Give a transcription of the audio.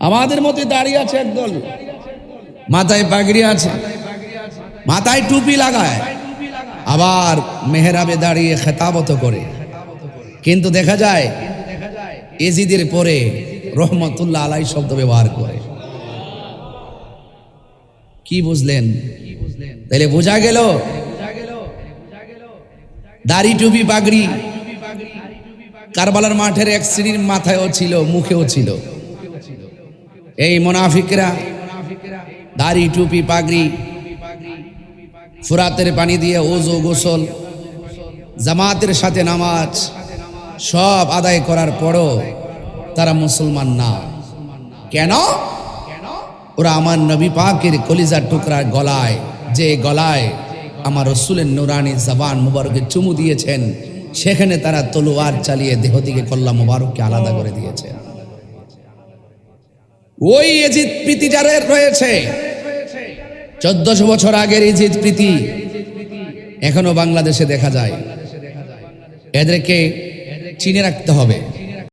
আমাদের মধ্যে দাঁড়িয়ে আছে একদল, মাথায় পাগড়ি আছে, মাথায় টুপি লাগায়, আবার মেহরাবে দাঁড়িয়ে খেতাবত করে। কিন্তু দেখা যায় এজিদের পরে রহমতুল্লাহ আলাই শব্দ ব্যবহার করে। কি বুঝলেন? তাহলে বোঝা গেল দাড়ি টুপি পাগড়ি কারবালার মাঠের এক শ্রেণীর মাথায়ও ছিল, মুখেও ছিল। এই মুনাফিকরা দাড়ি টুপি পাগড়ি, ফুরাতের পানি দিয়ে ওযু গোসল, জামাতের সাথে নামাজ সব আদায় করার পরও তারা মুসলমান না। কেন? ওরা আমার নবী পাকের কলিজার টুকরা গলায়, যে গলায় আমার রাসূলের নূরানি জবান মুবারকে চুমু দিয়েছেন, সেখানে তারা তলোয়ার চালিয়ে দেহ থেকে কল্লা মুবারককে আলাদা করে দিয়েছে। ওই এজিদ প্রীতি যাদের রয়েছে, 1400 বছর আগের এজিদ প্রীতি এখনো বাংলাদেশে দেখা যায়। এদেরকে চিনে রাখতে হবে।